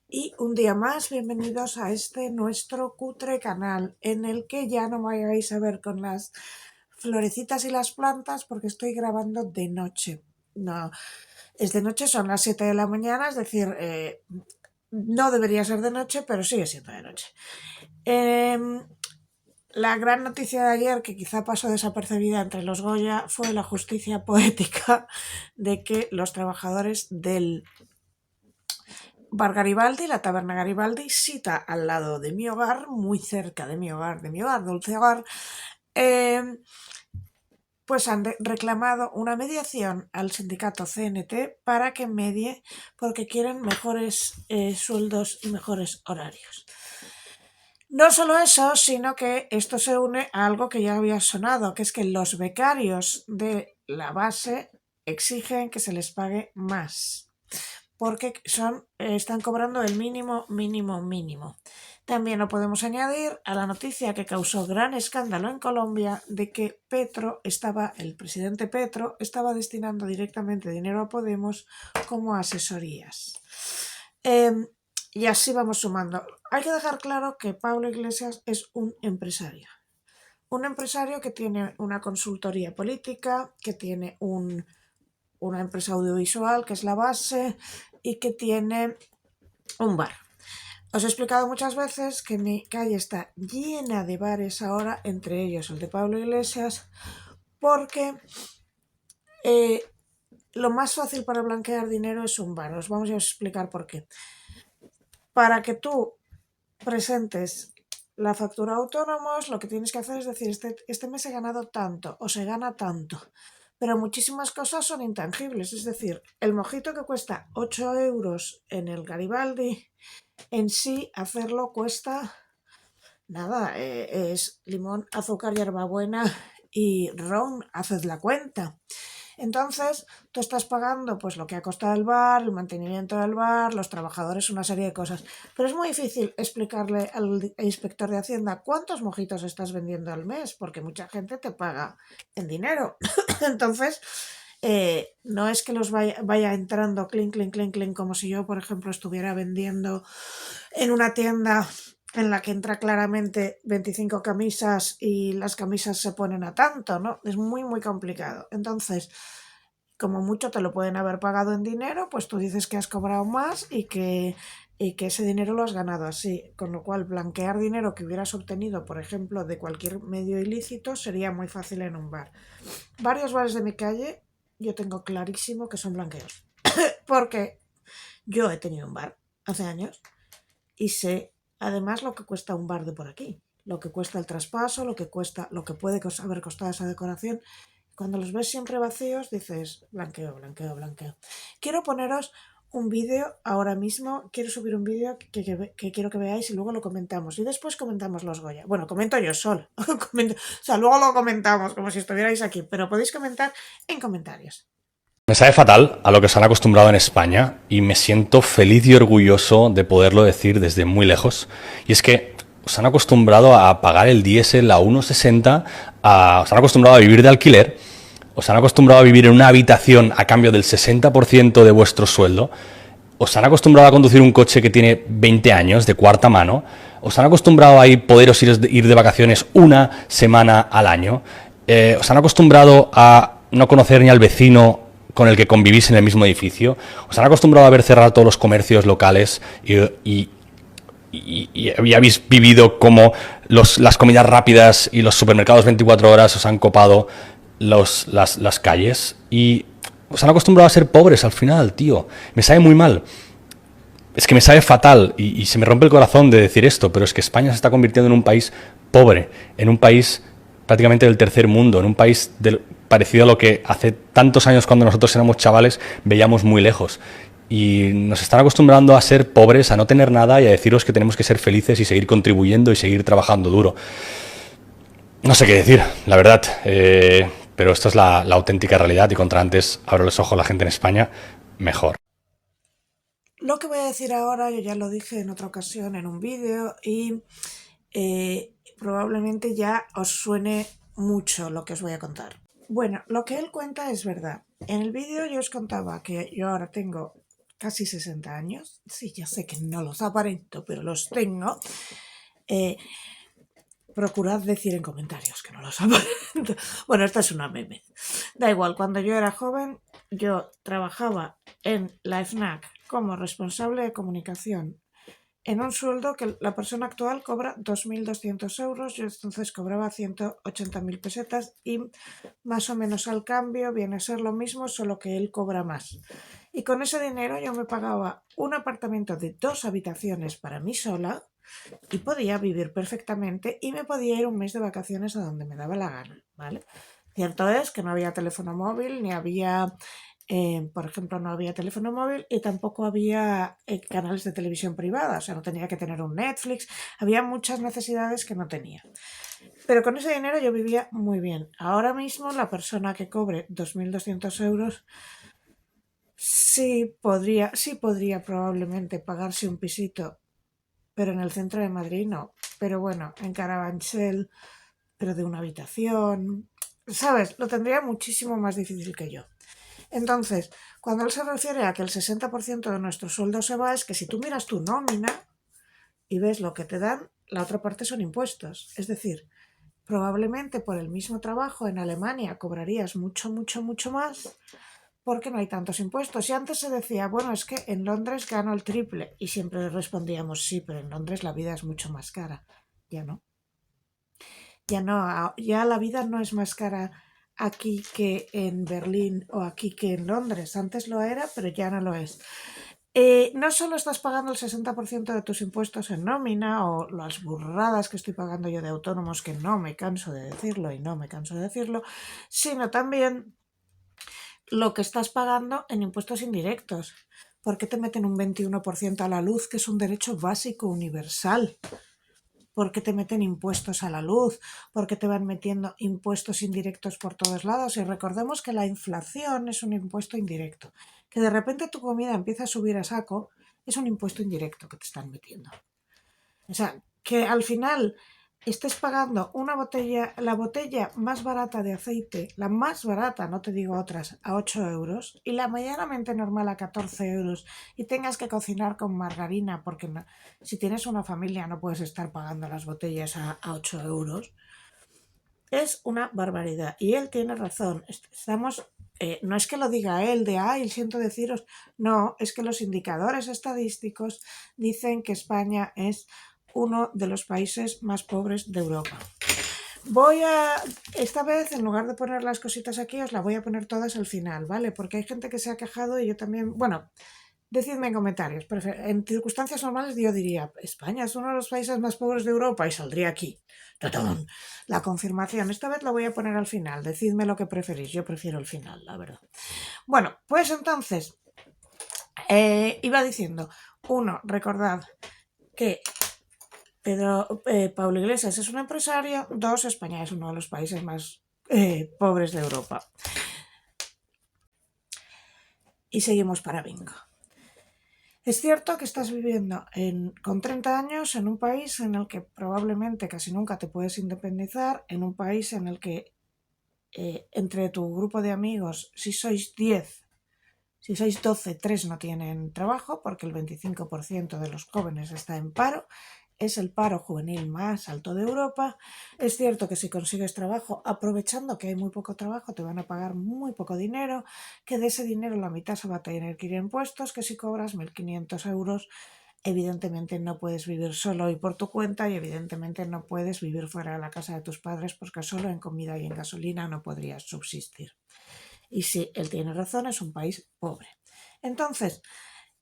Y un día más, bienvenidos a este nuestro cutre canal, en el que ya no me vais a ver con las florecitas y las plantas porque estoy grabando de noche. No, es de noche, son las 7 de la mañana, es decir, no debería ser de noche, pero sigue siendo de noche. La gran noticia de ayer, que quizá pasó desapercibida entre los Goya, fue la justicia poética de que los trabajadores del Bar Garibaldi, la taberna Garibaldi, sita al lado de mi hogar, muy cerca de mi hogar, dulce hogar, pues han reclamado una mediación al sindicato CNT para que medie porque quieren mejores sueldos y mejores horarios. No solo eso, sino que esto se une a algo que ya había sonado, que es que los becarios de la base exigen que se les pague más, porque están cobrando el mínimo. También lo podemos añadir a la noticia que causó gran escándalo en Colombia de que el presidente Petro estaba destinando directamente dinero a Podemos como asesorías. Y así vamos sumando. Hay que dejar claro que Pablo Iglesias es un empresario. Un empresario que tiene una consultoría política, que tiene una empresa audiovisual, que es la base, y que tiene un bar. Os he explicado muchas veces que mi calle está llena de bares ahora, entre ellos el de Pablo Iglesias, porque lo más fácil para blanquear dinero es un bar. Os vamos a explicar por qué. Para que tú presentes la factura a autónomos, lo que tienes que hacer es decir, este mes he ganado tanto o se gana tanto. Pero muchísimas cosas son intangibles, es decir, el mojito que cuesta 8 euros en el Garibaldi, en sí hacerlo cuesta nada, es limón, azúcar, hierbabuena y ron, haced la cuenta. Entonces, tú estás pagando pues lo que ha costado el bar, el mantenimiento del bar, los trabajadores, una serie de cosas. Pero es muy difícil explicarle al inspector de Hacienda cuántos mojitos estás vendiendo al mes, porque mucha gente te paga en dinero. Entonces, no es que los vaya entrando clink, clink, clink, clink, como si yo, por ejemplo, estuviera vendiendo en una tienda en la que entra claramente 25 camisas y las camisas se ponen a tanto, ¿no? Es muy complicado. Entonces, como mucho te lo pueden haber pagado en dinero, pues tú dices que has cobrado más y que ese dinero lo has ganado así. Con lo cual, blanquear dinero que hubieras obtenido, por ejemplo, de cualquier medio ilícito, sería muy fácil en un bar. Varios bares de mi calle yo tengo clarísimo que son blanqueos. Porque yo he tenido un bar hace años y sé además lo que cuesta un bar de por aquí, lo que cuesta el traspaso, lo que puede haber costado esa decoración. Cuando los ves siempre vacíos dices blanqueo. Quiero poneros un vídeo ahora mismo, quiero subir un vídeo que quiero que veáis y luego lo comentamos y después comentamos los Goya. Bueno, comento yo solo, luego lo comentamos como si estuvierais aquí, pero podéis comentar en comentarios. Me sabe fatal a lo que se han acostumbrado en España y me siento feliz y orgulloso de poderlo decir desde muy lejos. Y es que os han acostumbrado a pagar el diésel a 1,60, os han acostumbrado a vivir de alquiler, os han acostumbrado a vivir en una habitación a cambio del 60% de vuestro sueldo, os han acostumbrado a conducir un coche que tiene 20 años, de cuarta mano, os han acostumbrado a poderos ir de vacaciones una semana al año, os han acostumbrado a no conocer ni al vecino con el que convivís en el mismo edificio, os han acostumbrado a ver cerrar todos los comercios locales y habéis vivido como las comidas rápidas y los supermercados 24 horas os han copado las calles y os han acostumbrado a ser pobres al final, tío. Me sabe muy mal. Es que me sabe fatal y se me rompe el corazón de decir esto, pero es que España se está convirtiendo en un país pobre, en un país prácticamente del tercer mundo, en un país parecido a lo que hace tantos años cuando nosotros éramos chavales veíamos muy lejos. Y nos están acostumbrando a ser pobres, a no tener nada y a deciros que tenemos que ser felices y seguir contribuyendo y seguir trabajando duro. No sé qué decir, la verdad, pero esto es la auténtica realidad y contra antes abro los ojos a la gente en España, mejor. Lo que voy a decir ahora, yo ya lo dije en otra ocasión en un vídeo y probablemente ya os suene mucho lo que os voy a contar. Bueno, lo que él cuenta es verdad. En el vídeo yo os contaba que yo ahora tengo casi 60 años, sí, ya sé que no los aparento, pero los tengo, procurad decir en comentarios que no los aparento. Bueno, esta es una meme. Da igual, cuando yo era joven, yo trabajaba en la FNAC como responsable de comunicación en un sueldo que la persona actual cobra 2.200 euros, yo entonces cobraba 180.000 pesetas y más o menos al cambio viene a ser lo mismo, solo que él cobra más. Y con ese dinero yo me pagaba un apartamento de 2 habitaciones para mí sola y podía vivir perfectamente y me podía ir un mes de vacaciones a donde me daba la gana, ¿vale? Cierto es que no había teléfono móvil, ni había, por ejemplo, no había teléfono móvil y tampoco había canales de televisión privada, o sea, no tenía que tener un Netflix, había muchas necesidades que no tenía. Pero con ese dinero yo vivía muy bien. Ahora mismo la persona que cobre 2.200 euros sí podría probablemente pagarse un pisito, pero en el centro de Madrid no. Pero bueno, en Carabanchel, pero de una habitación, ¿sabes? Lo tendría muchísimo más difícil que yo. Entonces, cuando él se refiere a que el 60% de nuestro sueldo se va, es que si tú miras tu nómina y ves lo que te dan, la otra parte son impuestos. Es decir, probablemente por el mismo trabajo en Alemania cobrarías mucho, mucho, mucho más porque no hay tantos impuestos. Y antes se decía, bueno, es que en Londres gano el triple. Y siempre respondíamos, sí, pero en Londres la vida es mucho más cara. Ya no. Ya no, ya la vida no es más cara aquí que en Berlín o aquí que en Londres. Antes lo era, pero ya no lo es. No solo estás pagando el 60% de tus impuestos en nómina o las burradas que estoy pagando yo de autónomos, que no me canso de decirlo y no me canso de decirlo, sino también lo que estás pagando en impuestos indirectos. ¿Por qué te meten un 21% a la luz, que es un derecho básico universal? ¿Por qué te meten impuestos a la luz? ¿Por qué te van metiendo impuestos indirectos por todos lados? Y recordemos que la inflación es un impuesto indirecto. Que de repente tu comida empieza a subir a saco es un impuesto indirecto que te están metiendo. O sea, que al final estés pagando la botella más barata de aceite, la más barata, no te digo otras, a 8 euros, y la medianamente normal a 14 euros, y tengas que cocinar con margarina, porque si tienes una familia no puedes estar pagando las botellas a 8 euros, es una barbaridad. Y él tiene razón. No es que lo diga él de, ay, siento deciros, no, es que los indicadores estadísticos dicen que España es uno de los países más pobres de Europa. Esta vez, en lugar de poner las cositas aquí, os las voy a poner todas al final, ¿vale? Porque hay gente que se ha quejado y yo también, bueno, decidme en comentarios. En circunstancias normales yo diría, España es uno de los países más pobres de Europa y saldría aquí. ¡Tatán! La confirmación. Esta vez lo voy a poner al final. Decidme lo que preferís. Yo prefiero el final, la verdad. Bueno, pues entonces, iba diciendo, uno, recordad que Pablo Iglesias es un empresario. Dos, España es uno de los países más pobres de Europa. Y seguimos para bingo. Es cierto que estás viviendo con 30 años en un país en el que probablemente casi nunca te puedes independizar, en un país en el que entre tu grupo de amigos, si sois 10, si sois 12, 3 no tienen trabajo porque el 25% de los jóvenes está en paro. Es el paro juvenil más alto de Europa. Es cierto que si consigues trabajo, aprovechando que hay muy poco trabajo, te van a pagar muy poco dinero, que de ese dinero la mitad se va a tener que ir a impuestos, que si cobras 1.500 euros, evidentemente no puedes vivir solo y por tu cuenta y evidentemente no puedes vivir fuera de la casa de tus padres porque solo en comida y en gasolina no podrías subsistir. Y sí, él tiene razón, es un país pobre. Entonces,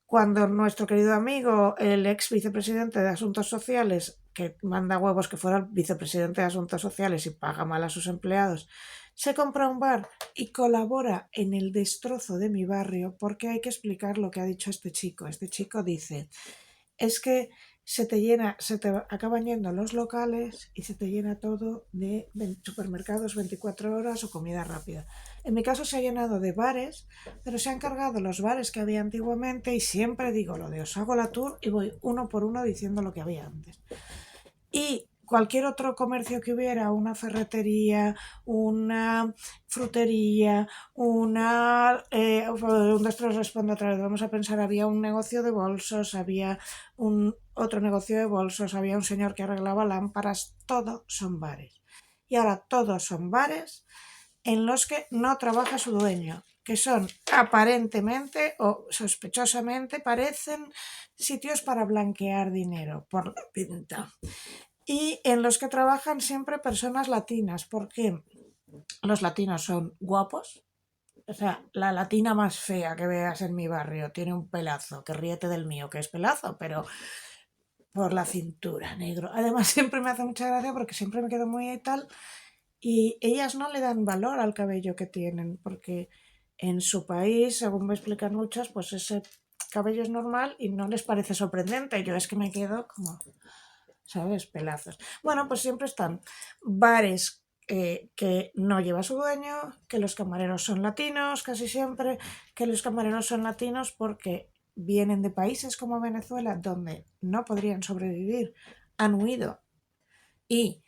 cuando nuestro querido amigo, el ex vicepresidente de Asuntos Sociales, que manda huevos que fuera el vicepresidente de Asuntos Sociales y paga mal a sus empleados, se compra un bar y colabora en el destrozo de mi barrio, porque hay que explicar lo que ha dicho este chico. Este chico dice, es que se te acaban yendo los locales y se te llena todo de supermercados 24 horas o comida rápida. En mi caso se ha llenado de bares, pero se han cargado los bares que había antiguamente y siempre digo lo de os hago la tour y voy uno por uno diciendo lo que había antes. Y cualquier otro comercio que hubiera, una ferretería, una frutería, un después respondo otra vez, vamos a pensar, había un negocio de bolsos, había otro negocio de bolsos, había un señor que arreglaba lámparas, todo son bares. Y ahora todos son bares en los que no trabaja su dueño, que son aparentemente o sospechosamente parecen sitios para blanquear dinero por la pinta. Y en los que trabajan siempre personas latinas, porque los latinos son guapos. O sea, la latina más fea que veas en mi barrio tiene un pelazo, que ríete del mío, que es pelazo, pero por la cintura, negro. Además, siempre me hace mucha gracia porque siempre me quedo muy y tal. Y ellas no le dan valor al cabello que tienen, porque en su país, según me explican muchas, pues ese cabello es normal y no les parece sorprendente. Yo es que me quedo como, ¿sabes? Pelazos. Bueno, pues siempre están bares que no lleva su dueño, que los camareros son latinos, casi siempre, que los camareros son latinos porque vienen de países como Venezuela, donde no podrían sobrevivir, han huido y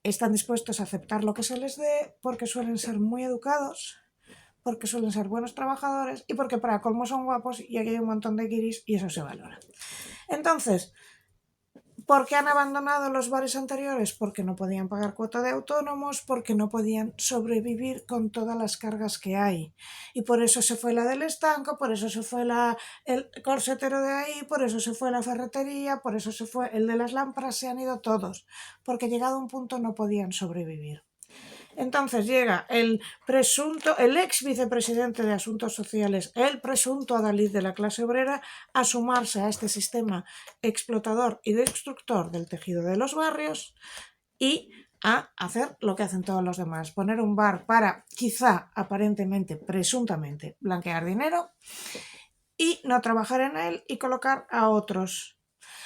están dispuestos a aceptar lo que se les dé porque suelen ser muy educados, porque suelen ser buenos trabajadores y porque para colmo son guapos y aquí hay un montón de guiris y eso se valora. Entonces, ¿por qué han abandonado los bares anteriores? Porque no podían pagar cuota de autónomos, porque no podían sobrevivir con todas las cargas que hay. Y por eso se fue la del estanco, por eso se fue el corsetero de ahí, por eso se fue la ferretería, por eso se fue el de las lámparas, se han ido todos, porque llegado a un punto no podían sobrevivir. Entonces llega el ex vicepresidente de Asuntos Sociales, el presunto adalid de la clase obrera, a sumarse a este sistema explotador y destructor del tejido de los barrios y a hacer lo que hacen todos los demás, poner un bar para, quizá, aparentemente, presuntamente, blanquear dinero y no trabajar en él y colocar a otros.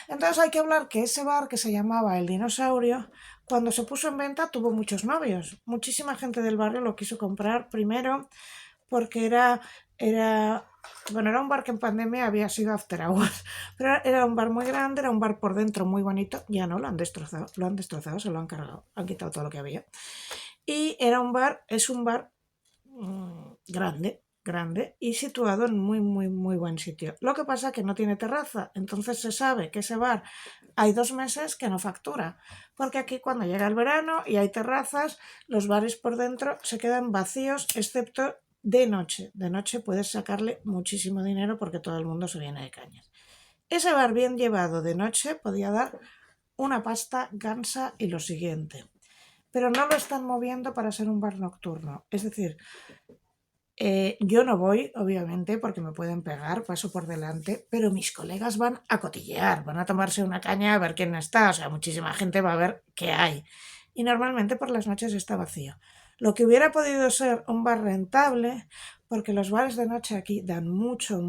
Entonces hay que hablar que ese bar que se llamaba El Dinosaurio, cuando se puso en venta tuvo muchos novios. Muchísima gente del barrio lo quiso comprar primero porque bueno, era un bar que en pandemia había sido after hours, pero era un bar muy grande, era un bar por dentro muy bonito, ya no, lo han destrozado, se lo han cargado, han quitado todo lo que había. Y es un bar grande y situado en muy buen sitio. Lo que pasa es que no tiene terraza, entonces se sabe que ese bar hay 2 meses que no factura, porque aquí cuando llega el verano y hay terrazas, los bares por dentro se quedan vacíos, excepto de noche. De noche puedes sacarle muchísimo dinero porque todo el mundo se viene de cañas. Ese bar bien llevado de noche podía dar una pasta gansa y lo siguiente. Pero no lo están moviendo para ser un bar nocturno. Es decir, yo no voy, obviamente, porque me pueden pegar, paso por delante, pero mis colegas van a cotillear, van a tomarse una caña a ver quién está, o sea, muchísima gente va a ver qué hay. Y normalmente por las noches está vacío. Lo que hubiera podido ser un bar rentable, porque los bares de noche aquí dan mucho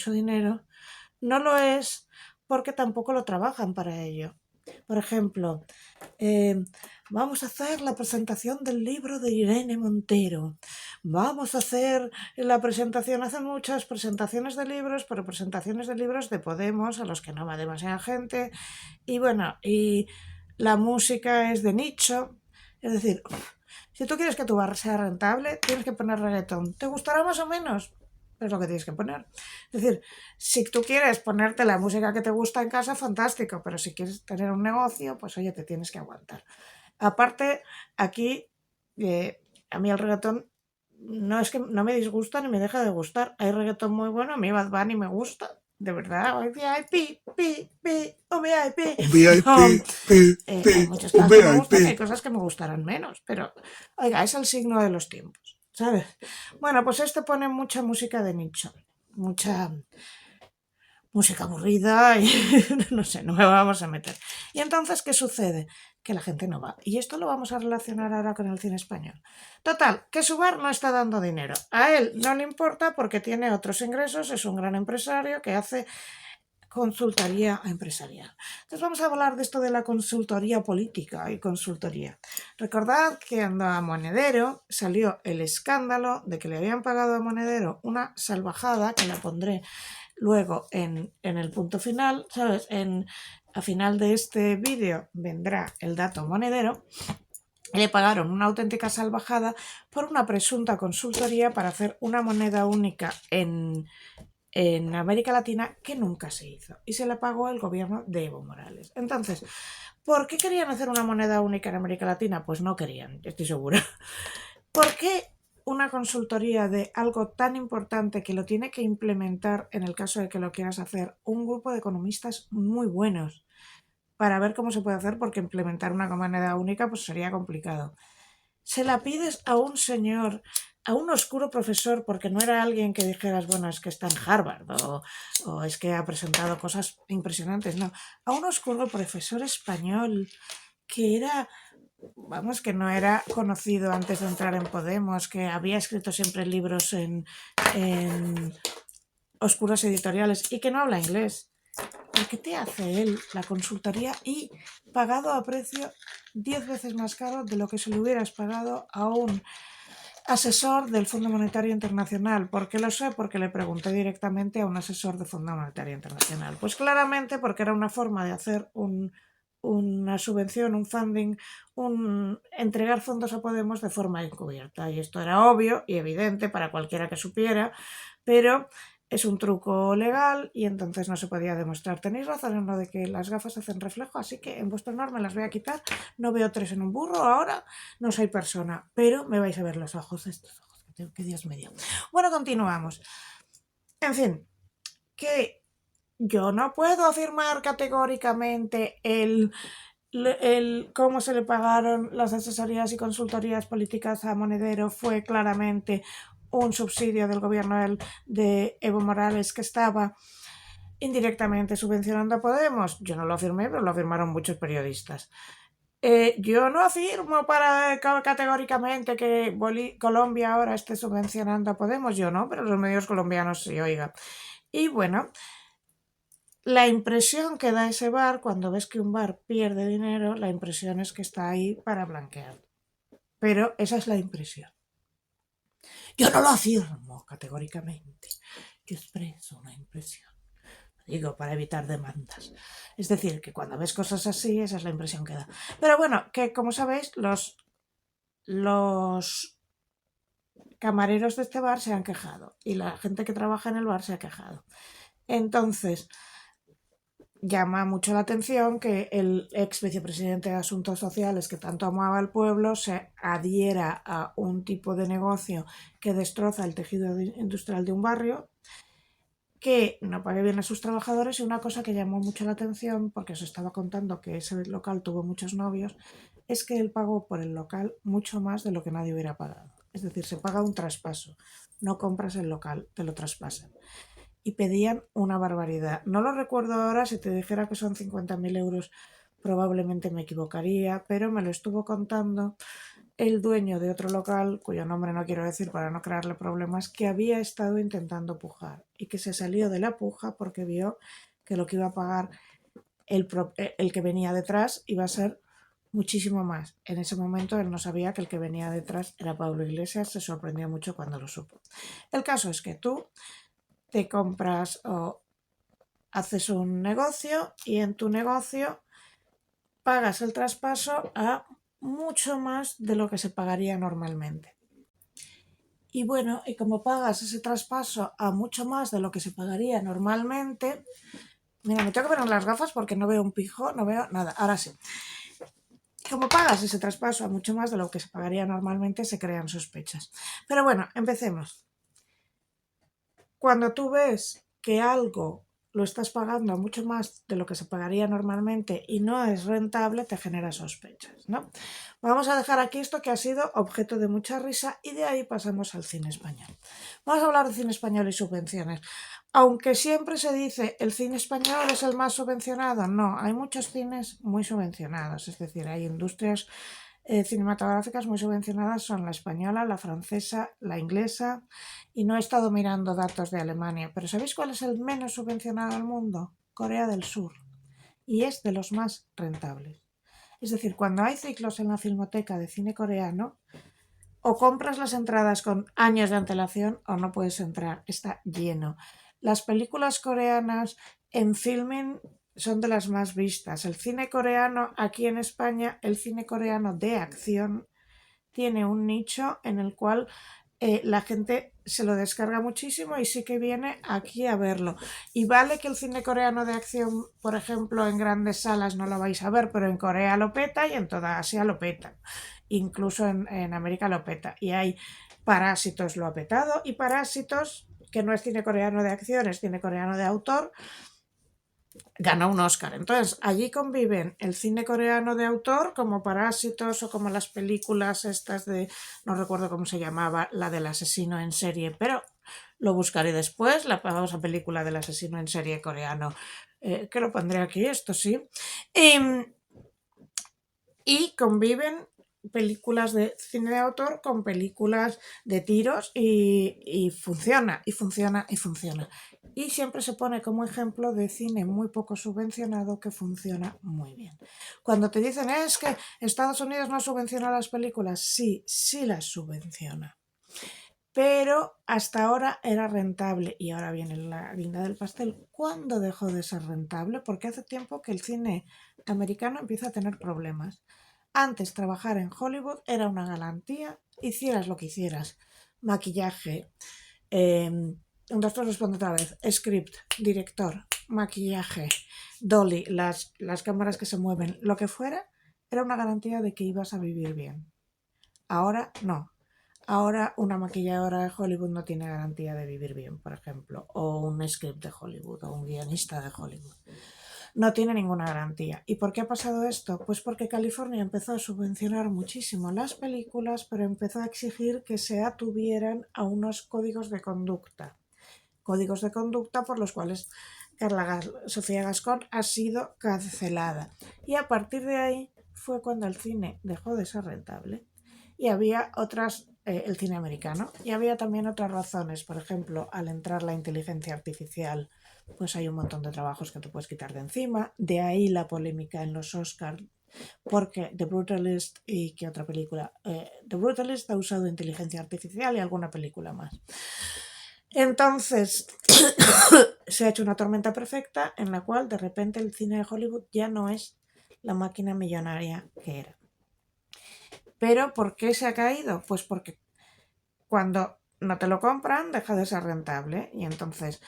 dinero, no lo es porque tampoco lo trabajan para ello. Por ejemplo, vamos a hacer la presentación del libro de Irene Montero. Vamos a hacer la presentación, hacen muchas presentaciones de libros, pero presentaciones de libros de Podemos, a los que no va demasiada gente. Y bueno, y la música es de nicho. Es decir, si tú quieres que tu bar sea rentable, tienes que poner reggaetón. ¿Te gustará más o menos? Es lo que tienes que poner. Es decir, si tú quieres ponerte la música que te gusta en casa, fantástico, pero si quieres tener un negocio, pues oye, te tienes que aguantar. Aparte, aquí, a mí el reggaetón no es que no me disgusta ni me deja de gustar. Hay reggaetón muy bueno, a mí Bad Bunny me gusta, de verdad. Hoy VIP, un VIP. Un VIP, Hay muchas un cosas que me gustan y hay VIP. cosas que me gustarán menos, pero oiga, es el signo de los tiempos, ¿sabes? Bueno, pues este pone mucha música de nicho, mucha música aburrida y no sé, no me vamos a meter. Y entonces, ¿qué sucede? Que la gente no va. Y esto lo vamos a relacionar ahora con el cine español. Total, que su bar no está dando dinero. A él no le importa porque tiene otros ingresos, es un gran empresario que hace consultoría empresarial. Entonces vamos a hablar de esto de la consultoría política y consultoría. Recordad que a Monedero salió el escándalo de que le habían pagado a Monedero una salvajada, que la pondré luego en el punto final, ¿sabes? a final de este vídeo vendrá el dato monedero, le pagaron una auténtica salvajada por una presunta consultoría para hacer una moneda única en América Latina que nunca se hizo y se le pagó el gobierno de Evo Morales. Entonces, ¿por qué querían hacer una moneda única en América Latina? Pues no querían, estoy segura. ¿Por qué una consultoría de algo tan importante que lo tiene que implementar, en el caso de que lo quieras hacer, un grupo de economistas muy buenos para ver cómo se puede hacer? Porque implementar una moneda única pues sería complicado. Se la pides a un señor, a un oscuro profesor, porque no era alguien que dijeras, bueno, es que está en Harvard o es que ha presentado cosas impresionantes, no, a un oscuro profesor español que era, vamos, que no era conocido antes de entrar en Podemos, que había escrito siempre libros en oscuras editoriales y que no habla inglés. ¿Por qué te hace él la consultoría y pagado a precio 10 veces más caro de lo que se le hubieras pagado a un asesor del Fondo Monetario Internacional? ¿Por qué lo sé? Porque le pregunté directamente a un asesor del Fondo Monetario Internacional. Pues claramente porque era una forma de hacer una subvención, un funding, entregar fondos a Podemos de forma encubierta. Y esto era obvio y evidente para cualquiera que supiera, pero es un truco legal y entonces no se podía demostrar. Tenéis razón en lo de que las gafas hacen reflejo, así que en vuestro honor me las voy a quitar. No veo 3 en un burro ahora, no soy persona, pero me vais a ver los ojos, estos ojos que Dios me dio. Bueno, continuamos. En fin, que yo no puedo afirmar categóricamente cómo se le pagaron las asesorías y consultorías políticas a Monedero fue claramente un subsidio del gobierno de Evo Morales que estaba indirectamente subvencionando a Podemos. Yo no lo afirmé, pero lo afirmaron muchos periodistas. Yo no afirmo categóricamente que Colombia ahora esté subvencionando a Podemos, yo no, pero los medios colombianos sí, oiga. Y bueno, la impresión que da ese bar, cuando ves que un bar pierde dinero, la impresión es que está ahí para blanquear. Pero esa es la impresión. Yo no lo afirmo categóricamente, yo expreso una impresión. Digo, para evitar demandas. Es decir, que cuando ves cosas así, esa es la impresión que da. Pero bueno, que como sabéis, los camareros de este bar se han quejado y la gente que trabaja en el bar se ha quejado. Entonces, llama mucho la atención que el ex vicepresidente de Asuntos Sociales, que tanto amaba al pueblo, se adhiera a un tipo de negocio que destroza el tejido industrial de un barrio, que no pague bien a sus trabajadores. Y una cosa que llamó mucho la atención, porque os estaba contando que ese local tuvo muchos novios, es que él pagó por el local mucho más de lo que nadie hubiera pagado. Es decir, se paga un traspaso, no compras el local, te lo traspasan. Y pedían una barbaridad. No lo recuerdo ahora, si te dijera que son 50.000 euros probablemente me equivocaría, pero me lo estuvo contando el dueño de otro local, cuyo nombre no quiero decir para no crearle problemas, que había estado intentando pujar y que se salió de la puja porque vio que lo que iba a pagar el que venía detrás iba a ser muchísimo más. En ese momento él no sabía que el que venía detrás era Pablo Iglesias, se sorprendió mucho cuando lo supo. El caso es que tú te compras o haces un negocio y en tu negocio pagas el traspaso a mucho más de lo que se pagaría normalmente. Y bueno, y como pagas ese traspaso a mucho más de lo que se pagaría normalmente, mira, me tengo que poner las gafas porque no veo un pijo, no veo nada, ahora sí. Como pagas ese traspaso a mucho más de lo que se pagaría normalmente, se crean sospechas. Pero bueno, empecemos. Cuando tú ves que algo lo estás pagando mucho más de lo que se pagaría normalmente y no es rentable, te genera sospechas, ¿no? Vamos a dejar aquí esto que ha sido objeto de mucha risa y de ahí pasamos al cine español. Vamos a hablar de cine español y subvenciones. Aunque siempre se dice el cine español es el más subvencionado, no, hay muchos cines muy subvencionados, es decir, hay industrias cinematográficas muy subvencionadas, son la española, la francesa, la inglesa, y no he estado mirando datos de Alemania, pero ¿sabéis cuál es el menos subvencionado del mundo? Corea del Sur, y es de los más rentables. Es decir, cuando hay ciclos en la Filmoteca de cine coreano, o compras las entradas con años de antelación o no puedes entrar, está lleno. Las películas coreanas en Filmin son de las más vistas. El cine coreano, aquí en España, el cine coreano de acción tiene un nicho en el cual la gente se lo descarga muchísimo y sí que viene aquí a verlo. Y vale que el cine coreano de acción, por ejemplo, en grandes salas no lo vais a ver, pero en Corea lo peta y en toda Asia lo peta. Incluso en América lo peta. Y hay Parásitos lo ha petado, y Parásitos, que no es cine coreano de acción, es cine coreano de autor, ganó un Oscar. Entonces, allí conviven el cine coreano de autor, como Parásitos o como las películas estas de, no recuerdo cómo se llamaba, la del asesino en serie, pero lo buscaré después, la famosa película del asesino en serie coreano, que lo pondré aquí, esto sí. Y conviven películas de cine de autor con películas de tiros y funciona, y funciona, y funciona. Y siempre se pone como ejemplo de cine muy poco subvencionado que funciona muy bien. Cuando te dicen es que Estados Unidos no subvenciona las películas, sí, sí las subvenciona. Pero hasta ahora era rentable y ahora viene la guinda del pastel. ¿Cuándo dejó de ser rentable? Porque hace tiempo que el cine americano empieza a tener problemas. Antes trabajar en Hollywood era una garantía, hicieras lo que hicieras. Maquillaje, un doctor responde otra vez, script, director, maquillaje, dolly, las cámaras que se mueven, lo que fuera, era una garantía de que ibas a vivir bien. Ahora no. Ahora una maquilladora de Hollywood no tiene garantía de vivir bien, por ejemplo, o un script de Hollywood, o un guionista de Hollywood. No tiene ninguna garantía. ¿Y por qué ha pasado esto? Pues porque California empezó a subvencionar muchísimo las películas, pero empezó a exigir que se atuvieran a unos códigos de conducta. Códigos de conducta por los cuales Sofía Gascón ha sido cancelada. Y a partir de ahí fue cuando el cine dejó de ser rentable. Y había otras, el cine americano, y había también otras razones. Por ejemplo, al entrar la inteligencia artificial, pues hay un montón de trabajos que te puedes quitar de encima. De ahí la polémica en los Oscars, porque The Brutalist y qué otra película, The Brutalist ha usado inteligencia artificial y alguna película más. Entonces se ha hecho una tormenta perfecta en la cual de repente el cine de Hollywood ya no es la máquina millonaria que era. ¿Pero por qué se ha caído? Pues porque cuando no te lo compran deja de ser rentable. Y entonces,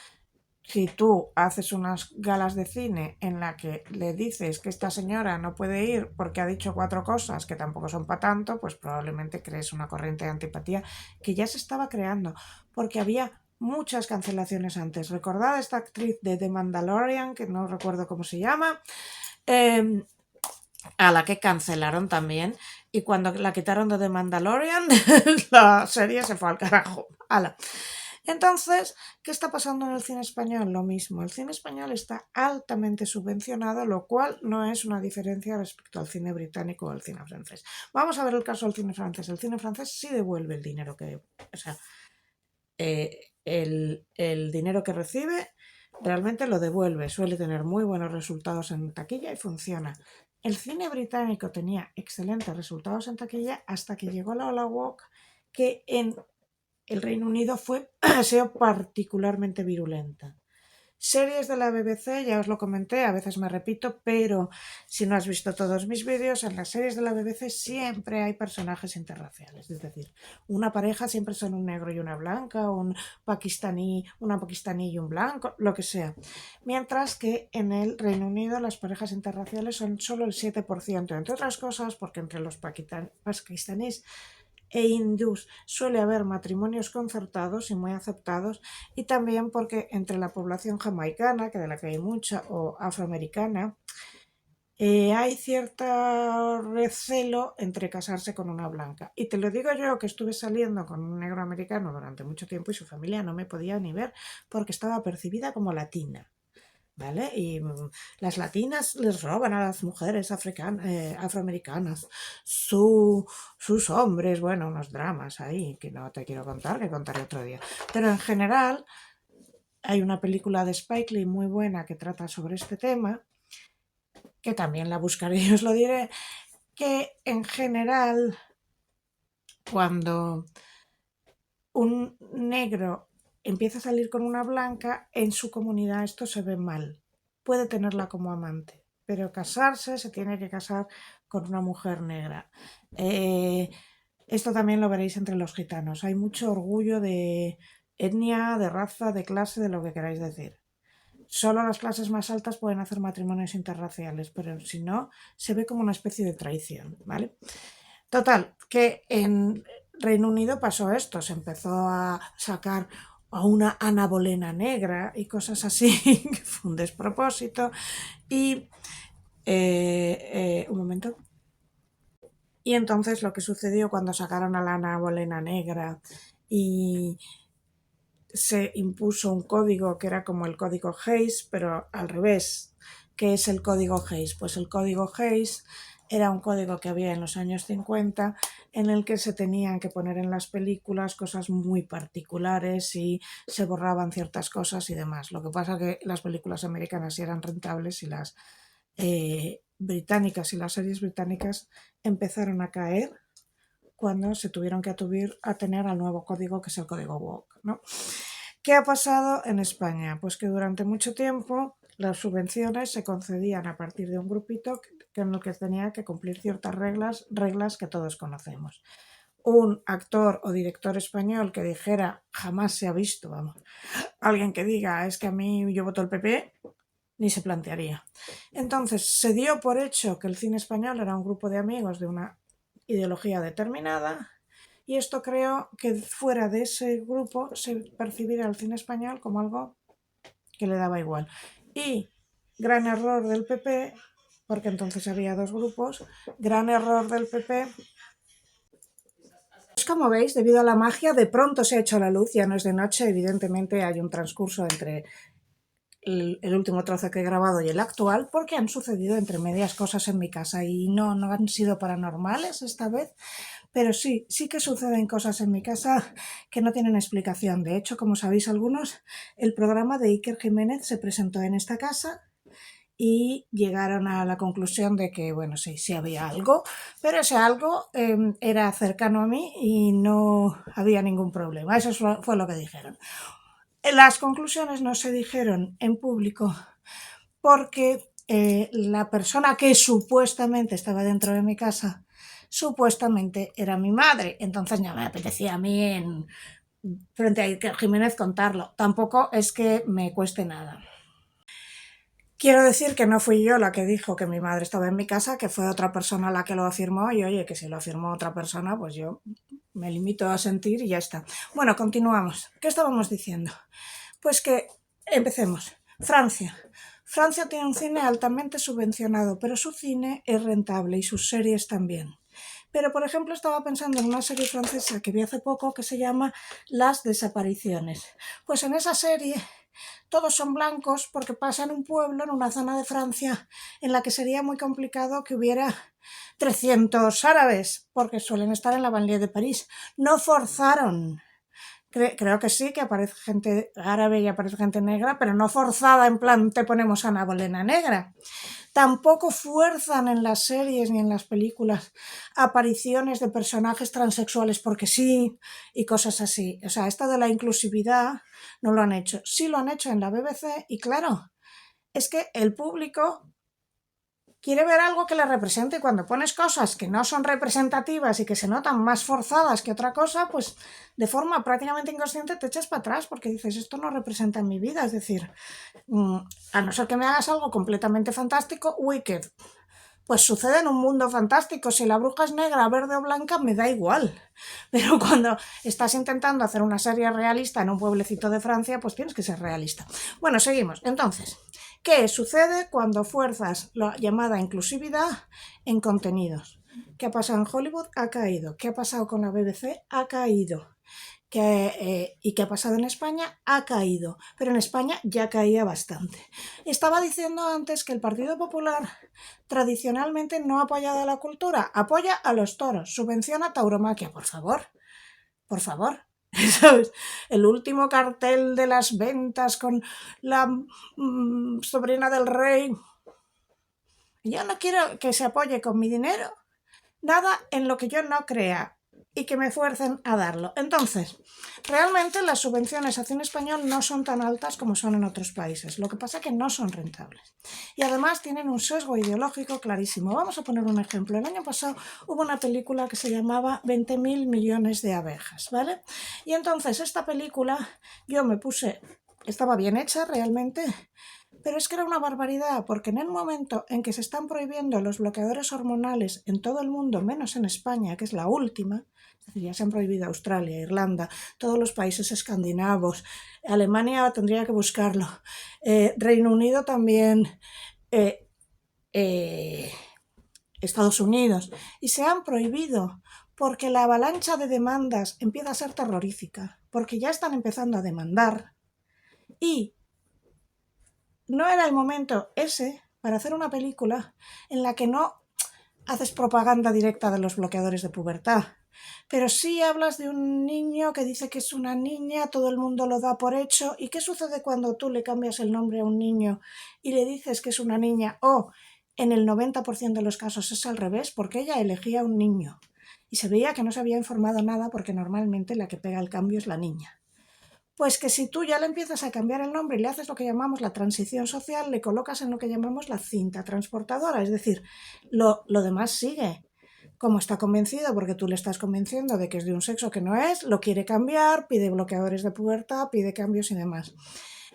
si tú haces unas galas de cine en la que le dices que esta señora no puede ir porque ha dicho 4 cosas que tampoco son para tanto, pues probablemente crees una corriente de antipatía que ya se estaba creando, porque había muchas cancelaciones antes. Recordad esta actriz de The Mandalorian, que no recuerdo cómo se llama, a la que cancelaron también, y cuando la quitaron de The Mandalorian la serie se fue al carajo. ¡Hala! Entonces, ¿qué está pasando en el cine español? Lo mismo, el cine español está altamente subvencionado, lo cual no es una diferencia respecto al cine británico o al cine francés. Vamos a ver el caso del cine francés. El cine francés sí devuelve el dinero que, o sea, el dinero que recibe realmente lo devuelve, suele tener muy buenos resultados en taquilla y funciona. El cine británico tenía excelentes resultados en taquilla hasta que llegó la ola woke, que en el Reino Unido ha sido particularmente virulenta. Series de la BBC, ya os lo comenté, a veces me repito, pero si no has visto todos mis vídeos, en las series de la BBC siempre hay personajes interraciales. Es decir, una pareja siempre son un negro y una blanca, una pakistaní y un blanco, lo que sea. Mientras que en el Reino Unido las parejas interraciales son solo el 7%, entre otras cosas porque entre los pakistaníes e hindús suele haber matrimonios concertados y muy aceptados, y también porque entre la población jamaicana, que de la que hay mucha, o afroamericana, hay cierto recelo entre casarse con una blanca. Y te lo digo yo, que estuve saliendo con un negro americano durante mucho tiempo y su familia no me podía ni ver porque estaba percibida como latina. ¿Vale? Y las latinas les roban a las mujeres afroamericanas sus hombres, bueno, unos dramas ahí que no te quiero contar, que contaré otro día. Pero en general hay una película de Spike Lee muy buena que trata sobre este tema, que también la buscaré y os lo diré, que en general cuando un negro empieza a salir con una blanca, en su comunidad esto se ve mal. puede tenerla como amante, pero casarse se tiene que casar con una mujer negra. Esto también lo veréis entre los gitanos. Hay mucho orgullo de etnia, de raza, de clase, de lo que queráis decir. Solo las clases más altas pueden hacer matrimonios interraciales, pero si no, se ve como una especie de traición, ¿vale? Total, que en Reino Unido pasó esto, se empezó a sacar a una Ana Bolena negra y cosas así, que fue un despropósito. Y un momento. Y entonces lo que sucedió cuando sacaron a la Ana Bolena negra y se impuso un código que era como el código Hayes, pero al revés. ¿Qué es el código Hayes? Pues el código Hayes era un código que había en los años 50 en el que se tenían que poner en las películas cosas muy particulares y se borraban ciertas cosas y demás. Lo que pasa que las películas americanas sí eran rentables y las británicas y las series británicas empezaron a caer cuando se tuvieron que atener al nuevo código, que es el código woke, ¿no? ¿Qué ha pasado en España? Pues que durante mucho tiempo las subvenciones se concedían a partir de un grupito en el que tenía que cumplir ciertas reglas que todos conocemos. Un actor o director español que dijera, jamás se ha visto, vamos, alguien que diga, es que a mí yo voto el PP, ni se plantearía. Entonces se dio por hecho que el cine español era un grupo de amigos de una ideología determinada y esto creó que fuera de ese grupo se percibiera el cine español como algo que le daba igual. Y gran error del PP, porque entonces había dos grupos, gran error del PP. Pues como veis, debido a la magia, de pronto se ha hecho la luz, ya no es de noche, evidentemente hay un transcurso entre el último trozo que he grabado y el actual, porque han sucedido entre medias cosas en mi casa y no han sido paranormales esta vez, pero sí que suceden cosas en mi casa que no tienen explicación. De hecho, como sabéis algunos, el programa de Iker Jiménez se presentó en esta casa y llegaron a la conclusión de que, bueno, sí había algo, pero ese algo era cercano a mí y no había ningún problema. Eso fue lo que dijeron. Las conclusiones no se dijeron en público porque la persona que supuestamente estaba dentro de mi casa supuestamente era mi madre. Entonces ya me apetecía a mí frente a Iker Jiménez contarlo. Tampoco es que me cueste nada. Quiero decir que no fui yo la que dijo que mi madre estaba en mi casa, que fue otra persona la que lo afirmó y oye, que si lo afirmó otra persona, pues yo me limito a sentir y ya está. Bueno, continuamos. ¿Qué estábamos diciendo? Pues que empecemos. Francia. Francia tiene un cine altamente subvencionado, pero su cine es rentable y sus series también. Pero, por ejemplo, estaba pensando en una serie francesa que vi hace poco que se llama Las Desapariciones. Pues en esa serie todos son blancos porque pasa en un pueblo, en una zona de Francia, en la que sería muy complicado que hubiera 300 árabes, porque suelen estar en la banlieue de París. No forzaron. Creo que sí, que aparece gente árabe y aparece gente negra, pero no forzada en plan te ponemos a Ana Bolena negra. Tampoco fuerzan en las series ni en las películas apariciones de personajes transexuales porque sí y cosas así. O sea, esto de la inclusividad no lo han hecho. Sí lo han hecho en la BBC y claro, es que el público quiere ver algo que le represente y cuando pones cosas que no son representativas y que se notan más forzadas que otra cosa, pues de forma prácticamente inconsciente te echas para atrás porque dices, esto no representa en mi vida. Es decir, a no ser que me hagas algo completamente fantástico, Wicked. Pues sucede en un mundo fantástico. Si la bruja es negra, verde o blanca, me da igual. Pero cuando estás intentando hacer una serie realista en un pueblecito de Francia, pues tienes que ser realista. Bueno, seguimos. Entonces, ¿qué sucede cuando fuerzas la llamada inclusividad en contenidos? ¿Qué ha pasado en Hollywood? Ha caído. ¿Qué ha pasado con la BBC? Ha caído. ¿Y qué ha pasado en España? Ha caído, pero en España ya caía bastante. Estaba diciendo antes que el Partido Popular tradicionalmente no ha apoyado a la cultura, apoya a los toros, subvenciona tauromaquia, por favor, por favor. ¿Sabes? El último cartel de las ventas con la sobrina del rey. Yo no quiero que se apoye con mi dinero nada en lo que yo no crea. y que me fuercen a darlo. Entonces, realmente las subvenciones a cine español no son tan altas como son en otros países. Lo que pasa es que no son rentables. Y además tienen un sesgo ideológico clarísimo. Vamos a poner un ejemplo. El año pasado hubo una película que se llamaba 20.000 millones de abejas, ¿vale? Y entonces esta película yo me puse, estaba bien hecha realmente, pero es que era una barbaridad, porque en el momento en que se están prohibiendo los bloqueadores hormonales en todo el mundo, menos en España, que es la última, es decir, ya se han prohibido Australia, Irlanda, todos los países escandinavos, Alemania tendría que buscarlo, Reino Unido también, eh, eh, Estados Unidos, y se han prohibido porque la avalancha de demandas empieza a ser terrorífica, porque ya están empezando a demandar y no era el momento ese para hacer una película en la que no haces propaganda directa de los bloqueadores de pubertad, pero sí hablas de un niño que dice que es una niña, todo el mundo lo da por hecho. ¿Y qué sucede cuando tú le cambias el nombre a un niño y le dices que es una niña? O en el 90% de los casos es al revés, porque ella elegía un niño y se veía que no se había informado nada, porque normalmente la que pega el cambio es la niña. Pues que si tú ya le empiezas a cambiar el nombre y le haces lo que llamamos la transición social, le colocas en lo que llamamos la cinta transportadora, es decir, lo demás sigue. Como está convencido, porque tú le estás convenciendo de que es de un sexo que no es, lo quiere cambiar, pide bloqueadores de pubertad, pide cambios y demás.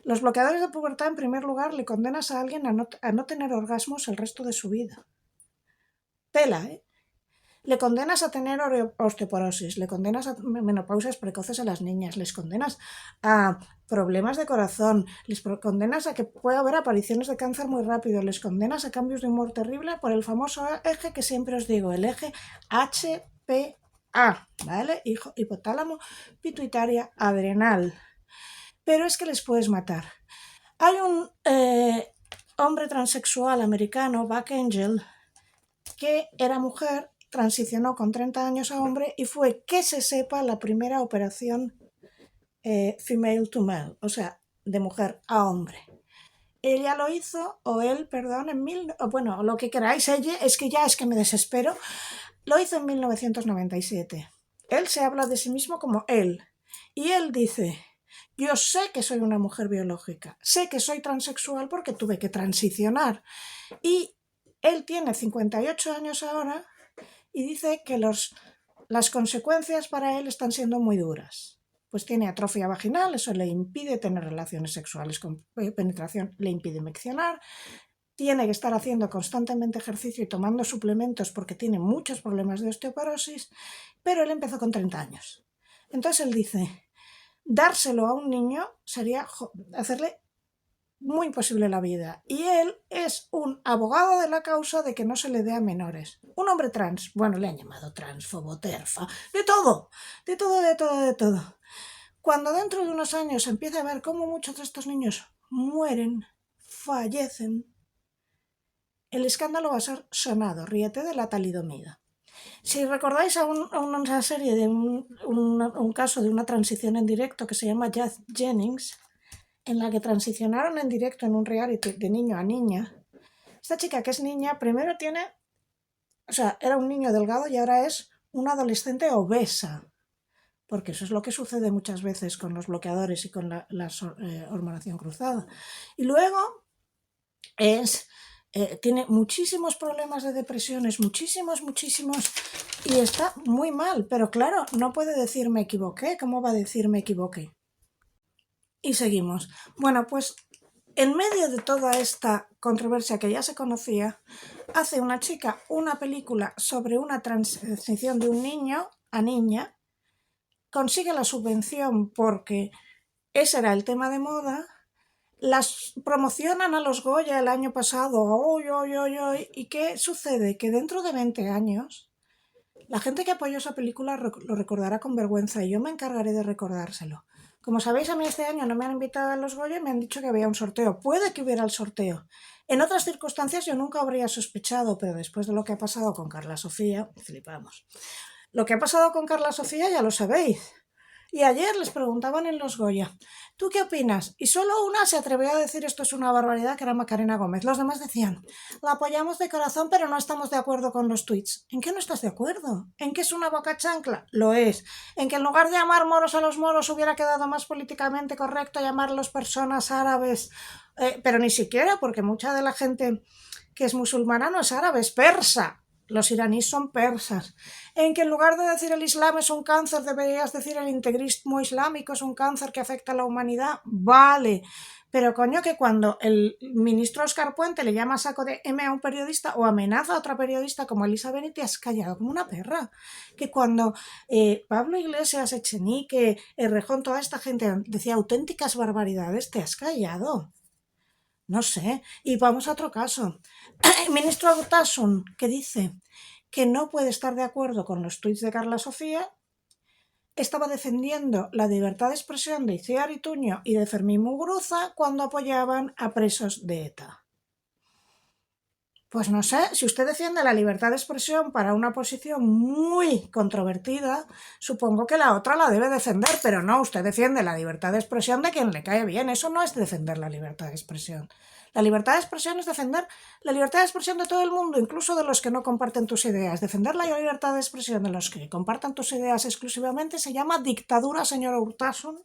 Los bloqueadores de pubertad, en primer lugar, le condenas a alguien a no tener orgasmos el resto de su vida. Tela, ¿eh? Le condenas a tener osteoporosis, le condenas a menopausias precoces a las niñas, les condenas a problemas de corazón, les condenas a que pueda haber apariciones de cáncer muy rápido, les condenas a cambios de humor terrible por el famoso eje que siempre os digo, el eje HPA, ¿vale? Hipotálamo, pituitaria, adrenal. Pero es que les puedes matar. Hay un hombre transexual americano, Buck Angel, que era mujer, transicionó con 30 años a hombre y fue, que se sepa, la primera operación female to male, o sea, de mujer a hombre. Ella lo hizo, o él, perdón, bueno, lo que queráis, ella, es que me desespero, lo hizo en 1997. Él se habla de sí mismo como él, y él dice: yo sé que soy una mujer biológica, sé que soy transexual porque tuve que transicionar, y él tiene 58 años ahora y dice que las consecuencias para él están siendo muy duras. Pues tiene atrofia vaginal, eso le impide tener relaciones sexuales con penetración, le impide miccionar, tiene que estar haciendo constantemente ejercicio y tomando suplementos porque tiene muchos problemas de osteoporosis, pero él empezó con 30 años. Entonces él dice, dárselo a un niño sería hacerle muy imposible la vida. Y él es un abogado de la causa de que no se le dé a menores. Un hombre trans, bueno, le han llamado transfobo, terfa, de todo, de todo, de todo, de todo. Cuando dentro de unos años empiece a ver cómo muchos de estos niños mueren, fallecen, el escándalo va a ser sonado, ríete de la talidomida. Si recordáis a una serie de un caso de una transición en directo que se llama Jazz Jennings, en la que transicionaron en directo en un reality de niño a niña, esta chica que es niña, primero era un niño delgado y ahora es una adolescente obesa, porque eso es lo que sucede muchas veces con los bloqueadores y con la hormonación cruzada. Y luego tiene muchísimos problemas de depresiones, muchísimos, y está muy mal, pero claro, no puede decir me equivoqué. ¿Cómo va a decir me equivoqué? Y seguimos. Bueno, pues en medio de toda esta controversia que ya se conocía, hace una chica una película sobre una transición de un niño a niña, consigue la subvención porque ese era el tema de moda, las promocionan a los Goya el año pasado, ¿y qué sucede? Que dentro de 20 años la gente que apoyó esa película lo recordará con vergüenza y yo me encargaré de recordárselo. Como sabéis, a mí este año no me han invitado a los Goya y me han dicho que había un sorteo. Puede que hubiera el sorteo. En otras circunstancias yo nunca habría sospechado, pero después de lo que ha pasado con Carla Sofía, flipamos. Lo que ha pasado con Carla Sofía ya lo sabéis. Y ayer les preguntaban en los Goya, ¿tú qué opinas? Y solo una se atrevió a decir esto es una barbaridad, que era Macarena Gómez. Los demás decían, la apoyamos de corazón, pero no estamos de acuerdo con los tuits. ¿En qué no estás de acuerdo? ¿En qué es una boca chancla? Lo es. ¿En que en lugar de llamar moros a los moros hubiera quedado más políticamente correcto llamarlos personas árabes? Pero ni siquiera, porque mucha de la gente que es musulmana no es árabe, es persa. Los iraníes son persas. En que en lugar de decir el Islam es un cáncer, deberías decir el integrismo islámico es un cáncer que afecta a la humanidad. Vale. Pero coño, que cuando el ministro Óscar Puente le llama saco de M a un periodista o amenaza a otra periodista como Elisa Benítez, has callado como una perra. Que cuando Pablo Iglesias, Echenique, Errejón, toda esta gente decía auténticas barbaridades, te has callado. No sé. Y vamos a otro caso. El ministro Urtasun, que dice que no puede estar de acuerdo con los tuits de Carla Sofía, estaba defendiendo la libertad de expresión de Itziar Ituño y de Fermín Muguruza cuando apoyaban a presos de ETA. Pues no sé, si usted defiende la libertad de expresión para una posición muy controvertida, supongo que la otra la debe defender, pero no, usted defiende la libertad de expresión de quien le cae bien. Eso no es defender la libertad de expresión. La libertad de expresión es defender la libertad de expresión de todo el mundo, incluso de los que no comparten tus ideas. Defender la libertad de expresión de los que compartan tus ideas exclusivamente se llama dictadura, señor Urtasun,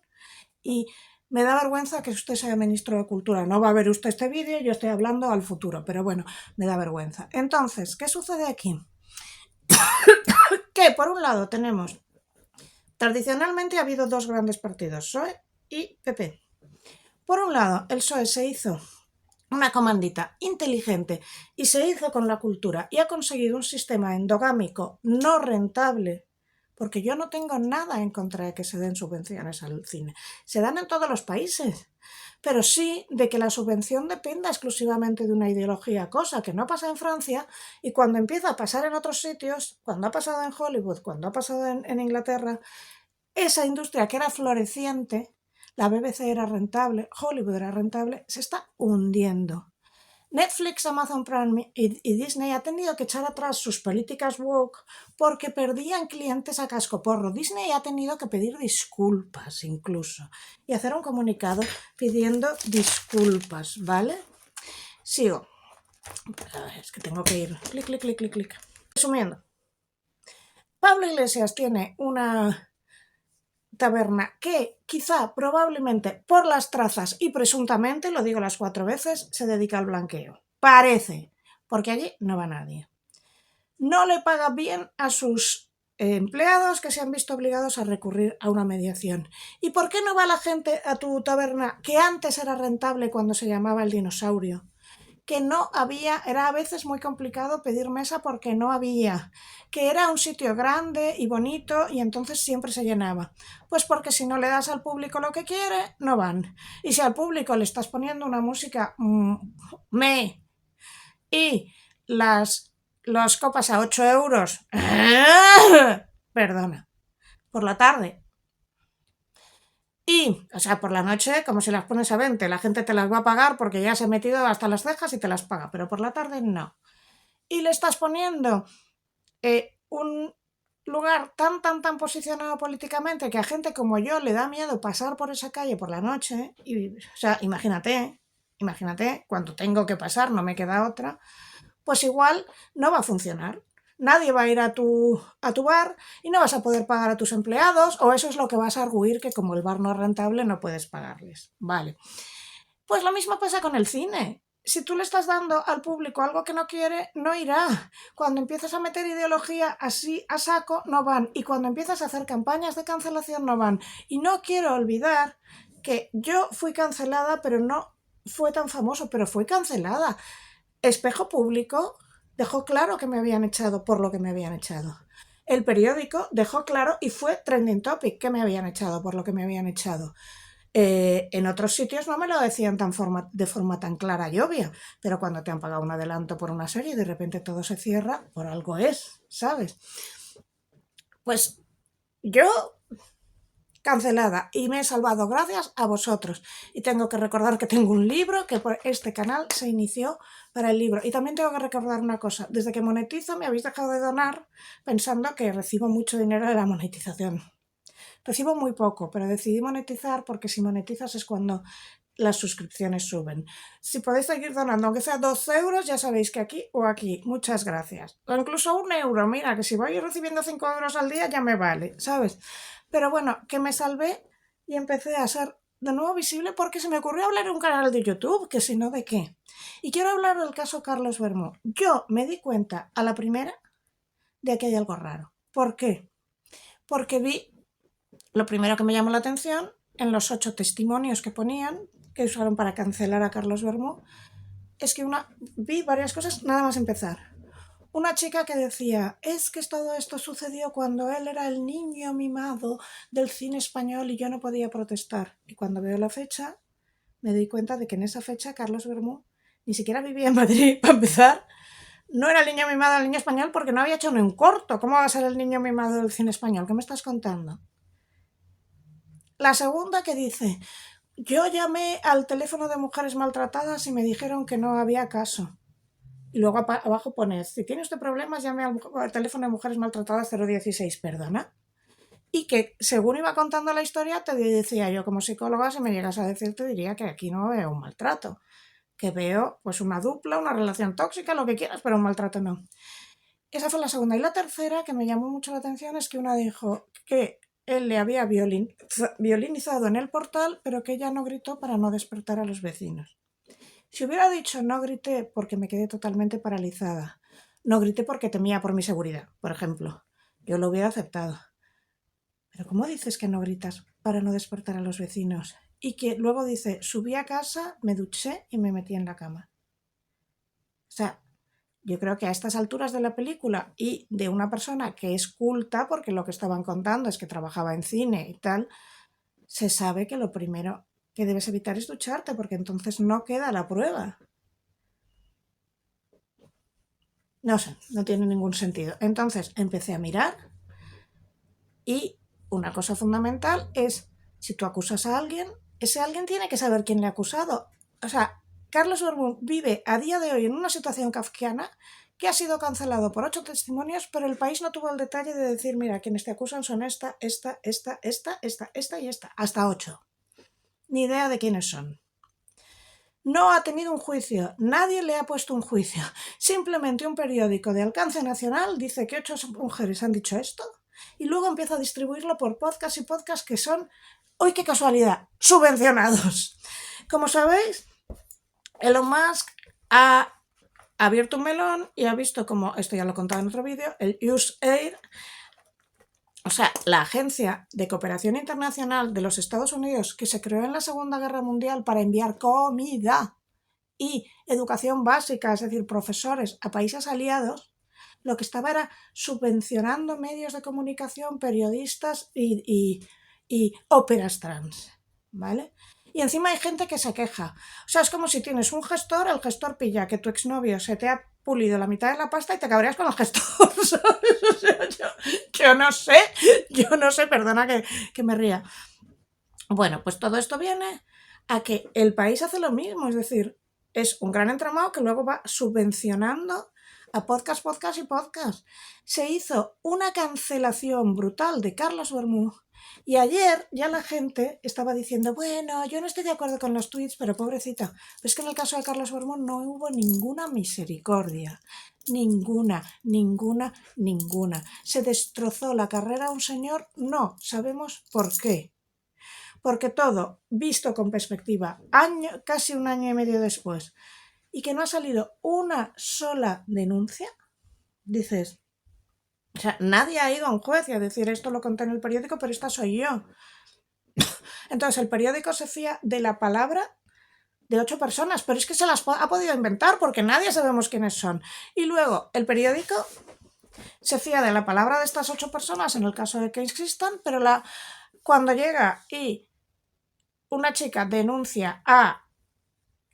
y me da vergüenza que usted sea ministro de Cultura. No va a ver usted este vídeo, yo estoy hablando al futuro, pero bueno, me da vergüenza. Entonces, ¿qué sucede aquí? Que por un lado tenemos, tradicionalmente ha habido dos grandes partidos, PSOE y PP. Por un lado, el PSOE se hizo una comandita inteligente y se hizo con la cultura y ha conseguido un sistema endogámico no rentable, porque yo no tengo nada en contra de que se den subvenciones al cine. Se dan en todos los países, pero sí de que la subvención dependa exclusivamente de una ideología, cosa que no pasa en Francia, y cuando empieza a pasar en otros sitios, cuando ha pasado en Hollywood, cuando ha pasado en Inglaterra, esa industria que era floreciente, la BBC era rentable, Hollywood era rentable, se está hundiendo. Netflix, Amazon Prime y Disney han tenido que echar atrás sus políticas woke porque perdían clientes a cascoporro. Disney ha tenido que pedir disculpas incluso y hacer un comunicado pidiendo disculpas, ¿vale? Sigo. Es que tengo que ir. Clic, clic, clic, clic, clic. Resumiendo. Pablo Iglesias tiene una taberna que quizá, probablemente, por las trazas y presuntamente, lo digo las 4 veces, se dedica al blanqueo. Parece, porque allí no va nadie. No le paga bien a sus empleados que se han visto obligados a recurrir a una mediación. ¿Y por qué no va la gente a tu taberna que antes era rentable cuando se llamaba El Dinosaurio? Que no había, era a veces muy complicado pedir mesa porque no había, que era un sitio grande y bonito y entonces siempre se llenaba. Pues porque si no le das al público lo que quiere, no van. Y si al público le estás poniendo una música y las copas a 8 euros, perdona, por la tarde, y, o sea, por la noche, como si las pones a 20, la gente te las va a pagar porque ya se ha metido hasta las cejas y te las paga, pero por la tarde no. Y le estás poniendo un lugar tan posicionado políticamente que a gente como yo le da miedo pasar por esa calle por la noche, y, o sea, imagínate, cuando tengo que pasar, no me queda otra, pues igual no va a funcionar. Nadie va a ir a tu bar y no vas a poder pagar a tus empleados, o eso es lo que vas a arguir, que como el bar no es rentable no puedes pagarles. Vale. Pues lo mismo pasa con el cine. Si tú le estás dando al público algo que no quiere, no irá. Cuando empiezas a meter ideología así a saco, no van. Y cuando empiezas a hacer campañas de cancelación, no van. Y no quiero olvidar que yo fui cancelada, pero no fue tan famoso, pero fui cancelada. Espejo Público dejó claro que me habían echado por lo que me habían echado. El periódico dejó claro y fue trending topic que me habían echado por lo que me habían echado. En otros sitios no me lo decían de forma tan clara y obvia, pero cuando te han pagado un adelanto por una serie y de repente todo se cierra, por algo es, ¿sabes? Pues yo cancelada y me he salvado gracias a vosotros. Y tengo que recordar que tengo un libro que por este canal se inició para el libro. Y también tengo que recordar una cosa, desde que monetizo me habéis dejado de donar pensando que recibo mucho dinero de la monetización. Recibo muy poco, pero decidí monetizar porque si monetizas es cuando las suscripciones suben. Si podéis seguir donando, aunque sea 2 euros, ya sabéis que aquí o aquí. Muchas gracias. O incluso 1 euro, mira, que si voy recibiendo 5 euros al día ya me vale, ¿sabes? Pero bueno, que me salvé y empecé a ser de nuevo visible porque se me ocurrió hablar en un canal de YouTube, que si no, ¿de qué? Y quiero hablar del caso Carlos Bermú. Yo me di cuenta a la primera de que hay algo raro. ¿Por qué? Porque vi lo primero que me llamó la atención en los 8 testimonios que ponían, que usaron para cancelar a Carlos Bermú, es que vi varias cosas nada más empezar. Una chica que decía, es que todo esto sucedió cuando él era el niño mimado del cine español y yo no podía protestar. Y cuando veo la fecha, me doy cuenta de que en esa fecha Carlos Bermú ni siquiera vivía en Madrid, para empezar. No era el niño mimado del niño español porque no había hecho ni un corto. ¿Cómo va a ser el niño mimado del cine español? ¿Qué me estás contando? La segunda que dice, yo llamé al teléfono de mujeres maltratadas y me dijeron que no había caso. Y luego abajo pones, si tiene usted problemas, llame al teléfono de mujeres maltratadas 016, perdona. Y que según iba contando la historia, te decía yo como psicóloga, si me llegas a decir, te diría que aquí no veo un maltrato. Que veo pues una dupla, una relación tóxica, lo que quieras, pero un maltrato no. Esa fue la segunda. Y la tercera, que me llamó mucho la atención, es que una dijo que él le había violinizado en el portal, pero que ella no gritó para no despertar a los vecinos. Si hubiera dicho no grité porque me quedé totalmente paralizada, no grité porque temía por mi seguridad, por ejemplo, yo lo hubiera aceptado. Pero ¿cómo dices que no gritas para no despertar a los vecinos? Y que luego dice, subí a casa, me duché y me metí en la cama. O sea, yo creo que a estas alturas de la película y de una persona que es culta, porque lo que estaban contando es que trabajaba en cine y tal, se sabe que lo primero que debes evitar es ducharte, porque entonces no queda la prueba. No sé, no tiene ningún sentido. Entonces empecé a mirar y una cosa fundamental es, si tú acusas a alguien, ese alguien tiene que saber quién le ha acusado. O sea, Carlos Bermú vive a día de hoy en una situación kafkiana que ha sido cancelado por 8 testimonios, pero el país no tuvo el detalle de decir, mira, quienes te acusan son esta y esta, hasta 8. Ni idea de quiénes son. No ha tenido un juicio, nadie le ha puesto un juicio. Simplemente un periódico de alcance nacional dice que 8 mujeres han dicho esto y luego empieza a distribuirlo por podcast y podcast que son, ¡uy, qué casualidad!, subvencionados. Como sabéis, Elon Musk ha abierto un melón y ha visto, como esto ya lo he contado en otro vídeo, el USAID, o sea, la Agencia de Cooperación Internacional de los Estados Unidos, que se creó en la Segunda Guerra Mundial para enviar comida y educación básica, es decir, profesores a países aliados, lo que estaba era subvencionando medios de comunicación, periodistas y óperas trans, ¿vale? Y encima hay gente que se queja. O sea, es como si tienes un gestor, el gestor pilla que tu exnovio se te ha pulido la mitad de la pasta y te cabreas con el gestor, ¿sabes? O sea, yo no sé, perdona que me ría. Bueno, pues todo esto viene a que el país hace lo mismo, es decir, es un gran entramado que luego va subvencionando a podcast. Se hizo una cancelación brutal de Carlos Bermú y ayer ya la gente estaba diciendo, bueno, yo no estoy de acuerdo con los tweets, pero pobrecita. Pero es que en el caso de Carlos Bermú no hubo ninguna misericordia. Ninguna. ¿Se destrozó la carrera a un señor? No, sabemos por qué. Porque todo, visto con perspectiva, casi un año y medio después, y que no ha salido una sola denuncia, dices, o sea, nadie ha ido a un juez y a decir, esto lo conté en el periódico, pero esta soy yo. Entonces el periódico se fía de la palabra de 8 personas, pero es que se las ha podido inventar porque nadie sabemos quiénes son. Y luego el periódico se fía de la palabra de estas 8 personas en el caso de que existan, pero cuando llega y una chica denuncia a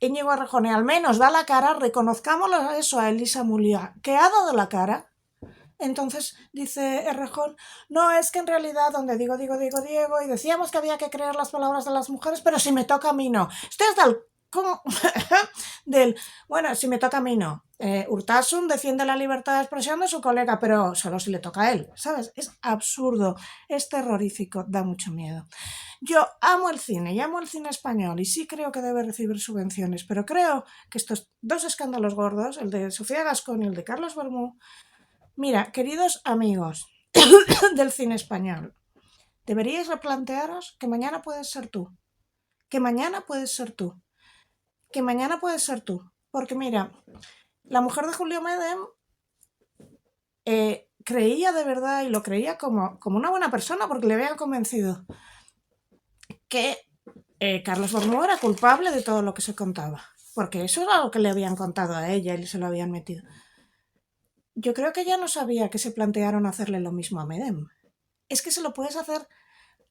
Íñigo Errejón y al menos da la cara, reconozcámoslo eso a Elisa Mulia, que ha dado la cara. Entonces dice Errejón, no, es que en realidad donde digo, y decíamos que había que creer las palabras de las mujeres, pero si me toca a mí no. Esto es del, bueno, si me toca a mí no. Urtasun defiende la libertad de expresión de su colega, pero solo si le toca a él, ¿sabes? Es absurdo, es terrorífico, da mucho miedo. Yo amo el cine y amo el cine español y sí creo que debe recibir subvenciones, pero creo que estos dos escándalos gordos, el de Sofía Gascón y el de Carlos Bermú, mira, queridos amigos del cine español, deberíais replantearos que mañana puedes ser tú, que mañana puedes ser tú, que mañana puedes ser tú, porque mira, la mujer de Julio Medem creía de verdad y lo creía como una buena persona porque le habían convencido que Carlos Bermú era culpable de todo lo que se contaba, porque eso era lo que le habían contado a ella y se lo habían metido. Yo creo que ella no sabía que se plantearon hacerle lo mismo a Medem. Es que se lo puedes hacer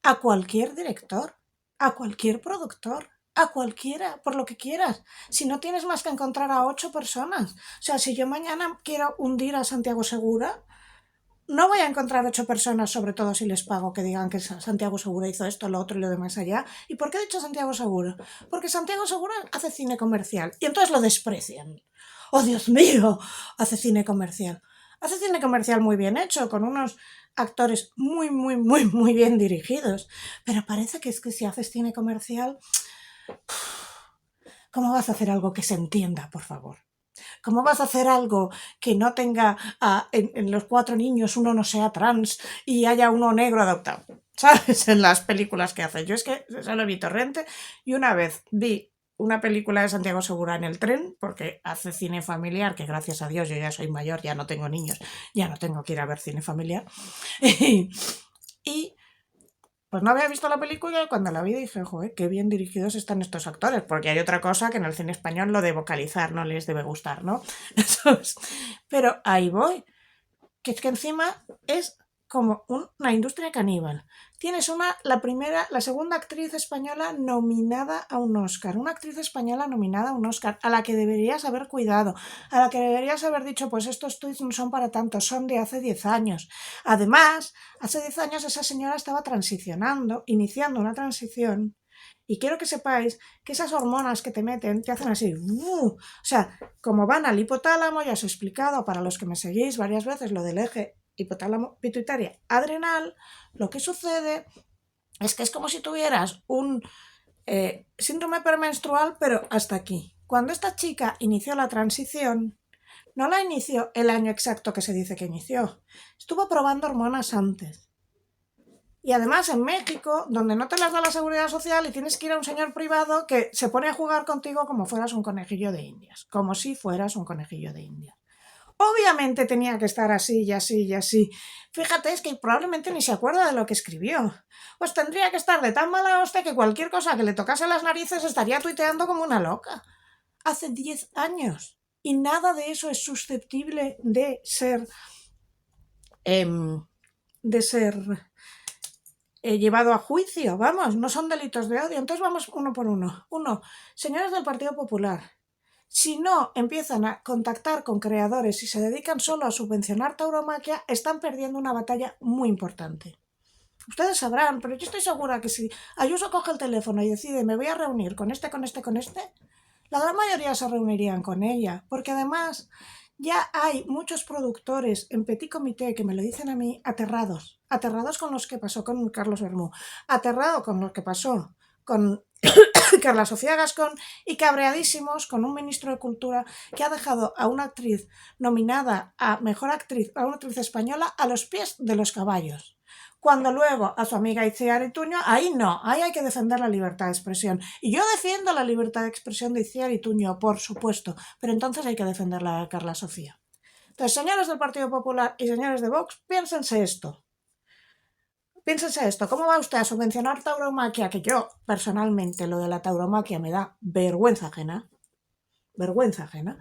a cualquier director, a cualquier productor, a cualquiera, por lo que quieras. Si no tienes más que encontrar a 8 personas. O sea, si yo mañana quiero hundir a Santiago Segura, no voy a encontrar 8 personas, sobre todo si les pago, que digan que Santiago Segura hizo esto, lo otro y lo demás allá. ¿Y por qué he dicho Santiago Segura? Porque Santiago Segura hace cine comercial y entonces lo desprecian. ¡Oh, Dios mío! Hace cine comercial. Hace cine comercial muy bien hecho, con unos actores muy bien dirigidos. Pero parece que es que si haces cine comercial, ¿cómo vas a hacer algo que se entienda, por favor? ¿Cómo vas a hacer algo que no tenga en los 4 niños uno no sea trans y haya uno negro adoptado? ¿Sabes? En las películas que hace. Yo es que solo vi Torrente y una vez vi una película de Santiago Segura en el tren, porque hace cine familiar, que gracias a Dios yo ya soy mayor, ya no tengo niños, ya no tengo que ir a ver cine familiar. Y pues no había visto la película y cuando la vi dije, joder, qué bien dirigidos están estos actores, porque hay otra cosa que en el cine español lo de vocalizar no les debe gustar, ¿no? Pero ahí voy, que es que encima es como una industria caníbal. Tienes la segunda actriz española nominada a un Oscar, una actriz española nominada a un Oscar, a la que deberías haber cuidado, a la que deberías haber dicho, pues estos tweets no son para tanto, son de hace 10 años. Además, hace 10 años esa señora estaba transicionando, iniciando una transición, y quiero que sepáis que esas hormonas que te meten te hacen así, o sea, como van al hipotálamo, ya os he explicado para los que me seguís varias veces lo del eje hipotálamo pituitaria adrenal, lo que sucede es que es como si tuvieras un síndrome premenstrual, pero hasta aquí. Cuando esta chica inició la transición, no la inició el año exacto que se dice que inició, estuvo probando hormonas antes. Y además en México, donde no te las da la seguridad social y tienes que ir a un señor privado que se pone a jugar contigo como fueras un conejillo de indias, como si fueras un conejillo de indias. Obviamente tenía que estar así y así y así. Fíjate, es que probablemente ni se acuerda de lo que escribió. Pues tendría que estar de tan mala hostia que cualquier cosa que le tocase las narices estaría tuiteando como una loca. Hace 10 años. Y nada de eso es susceptible de ser... llevado a juicio, vamos, no son delitos de odio. Entonces vamos uno por uno. Uno, señores del Partido Popular, si no empiezan a contactar con creadores y se dedican solo a subvencionar tauromaquia, están perdiendo una batalla muy importante. Ustedes sabrán, pero yo estoy segura que si Ayuso coge el teléfono y decide me voy a reunir con este, la gran mayoría se reunirían con ella, porque además ya hay muchos productores en petit comité que me lo dicen a mí aterrados con lo que pasó con Carlos Bermú, aterrado con lo que pasó con Carla Sofía Gascón y cabreadísimos con un ministro de Cultura que ha dejado a una actriz nominada a Mejor Actriz, a una actriz española, a los pies de los caballos. Cuando luego a su amiga Itziar Ituño, ahí no, ahí hay que defender la libertad de expresión. Y yo defiendo la libertad de expresión de Itziar Ituño, por supuesto, pero entonces hay que defender la de Carla Sofía. Entonces, señores del Partido Popular y señores de Vox, piénsense esto. Piénsense esto, ¿cómo va usted a subvencionar tauromaquia? Que yo, personalmente, lo de la tauromaquia me da vergüenza ajena. Vergüenza ajena.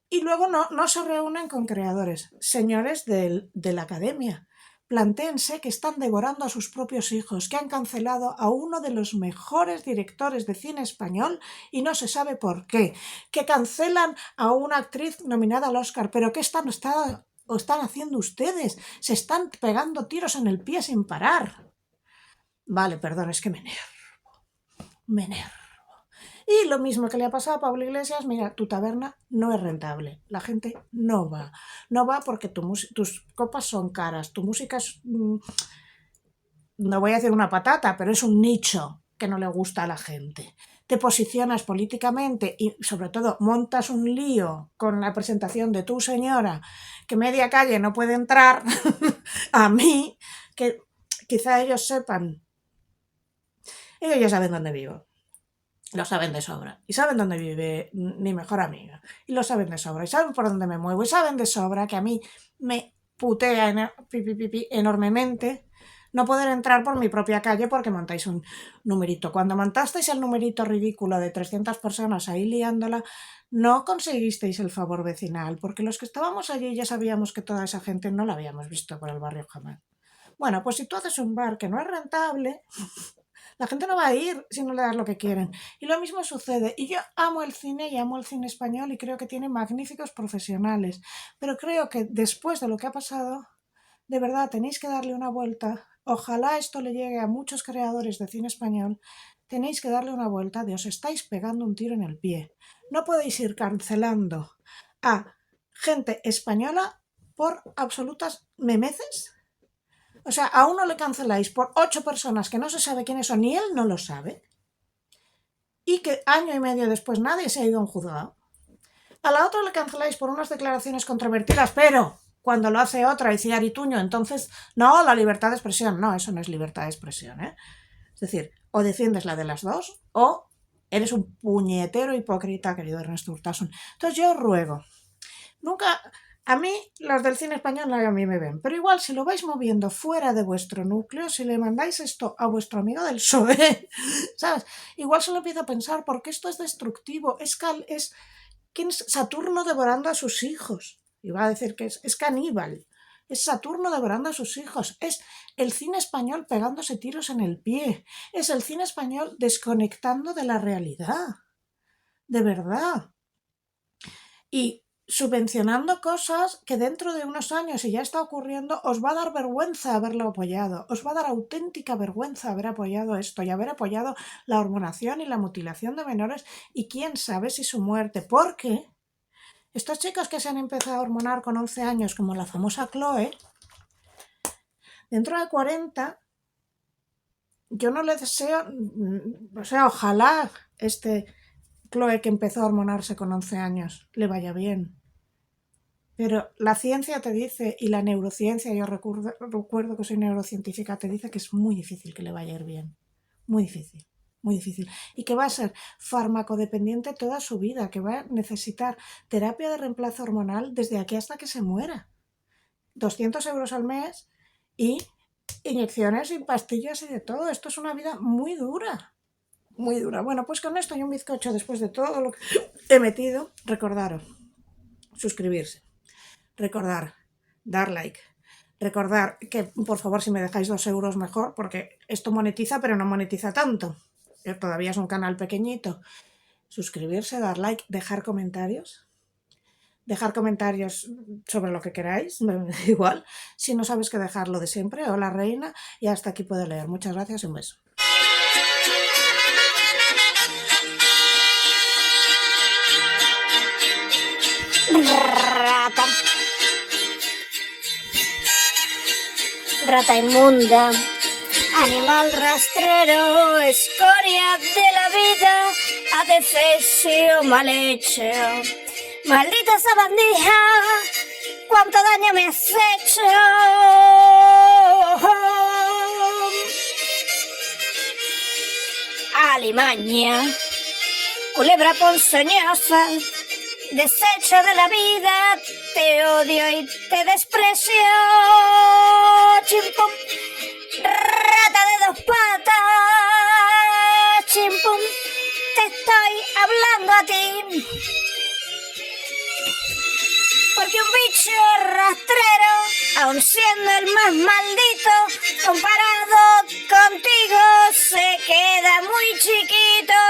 Y luego no se reúnen con creadores. Señores de la academia, plantéense que están devorando a sus propios hijos, que han cancelado a uno de los mejores directores de cine español y no se sabe por qué, que cancelan a una actriz nominada al Oscar, pero ¿qué están haciendo ustedes? Se están pegando tiros en el pie sin parar. Vale, perdón, es que me enervo. Y lo mismo que le ha pasado a Pablo Iglesias, mira, tu taberna no es rentable, la gente no va. No va porque tus copas son caras, tu música es, no voy a decir una patata, pero es un nicho que no le gusta a la gente. Te posicionas políticamente y sobre todo montas un lío con la presentación de tu señora, que media calle no puede entrar, a mí, que quizá ellos sepan, ellos ya saben dónde vivo. Lo saben de sobra. Y saben dónde vive mi mejor amiga. Y lo saben de sobra. Y saben por dónde me muevo. Y saben de sobra que a mí me putea enormemente no poder entrar por mi propia calle porque montáis un numerito. Cuando montasteis el numerito ridículo de 300 personas ahí liándola, no conseguisteis el favor vecinal, porque los que estábamos allí ya sabíamos que toda esa gente no la habíamos visto por el barrio jamás. Bueno, pues si tú haces un bar que no es rentable, la gente no va a ir si no le das lo que quieren. Y lo mismo sucede. Y yo amo el cine y amo el cine español y creo que tiene magníficos profesionales. Pero creo que después de lo que ha pasado, de verdad tenéis que darle una vuelta. Ojalá esto le llegue a muchos creadores de cine español. Tenéis que darle una vuelta de os estáis pegando un tiro en el pie. No podéis ir cancelando a gente española por absolutas memeces. O sea, a uno le canceláis por 8 personas que no se sabe quiénes son, ni él no lo sabe, y que año y medio después nadie se ha ido a un juzgado. A la otra le canceláis por unas declaraciones controvertidas, pero cuando lo hace otra y Ciarituño, entonces, no, la libertad de expresión. No, eso no es libertad de expresión, ¿eh? Es decir, o defiendes la de las dos, o eres un puñetero hipócrita, querido Ernesto Urtasun. Entonces yo os ruego, nunca... A mí, los del cine español a mí me ven, pero igual si lo vais moviendo fuera de vuestro núcleo, si le mandáis esto a vuestro amigo del PSOE, ¿sabes? Igual se lo empieza a pensar, porque esto es destructivo, es Saturno devorando a sus hijos. Iba a decir que es caníbal. Es Saturno devorando a sus hijos. Es el cine español pegándose tiros en el pie. Es el cine español desconectando de la realidad. De verdad. Y subvencionando cosas que dentro de unos años, si ya está ocurriendo, os va a dar vergüenza haberlo apoyado, os va a dar auténtica vergüenza haber apoyado esto y haber apoyado la hormonación y la mutilación de menores y quién sabe si su muerte, porque estos chicos que se han empezado a hormonar con 11 años, como la famosa Chloe, dentro de 40, yo no le deseo, o sea, ojalá Chloe que empezó a hormonarse con 11 años le vaya bien. Pero la ciencia te dice, y la neurociencia, yo recuerdo que soy neurocientífica, te dice que es muy difícil que le vaya a ir bien. Muy difícil, muy difícil. Y que va a ser farmacodependiente toda su vida, que va a necesitar terapia de reemplazo hormonal desde aquí hasta que se muera. 200 euros al mes y inyecciones y pastillas y de todo. Esto es una vida muy dura. Muy dura. Bueno, pues con esto y un bizcocho después de todo lo que he metido, recordaros, suscribirse. Recordar, dar like, recordar que por favor si me dejáis 2 euros mejor, porque esto monetiza pero no monetiza tanto, todavía es un canal pequeñito. Suscribirse, dar like, dejar comentarios sobre lo que queráis, me da igual. Si no sabes qué dejar, lo de siempre, hola reina, y hasta aquí puedo leer. Muchas gracias y un beso. Rata. Rata inmunda. Animal rastrero, escoria de la vida, adefesio mal hecho. Maldita sabandija, cuánto daño me has hecho. Alimaña, culebra ponzoñosa, desecho de la vida, te odio y te desprecio. Chimpum, rata de 2 patas. Chimpum, te estoy hablando a ti. Porque un bicho rastrero, aun siendo el más maldito, comparado contigo se queda muy chiquito.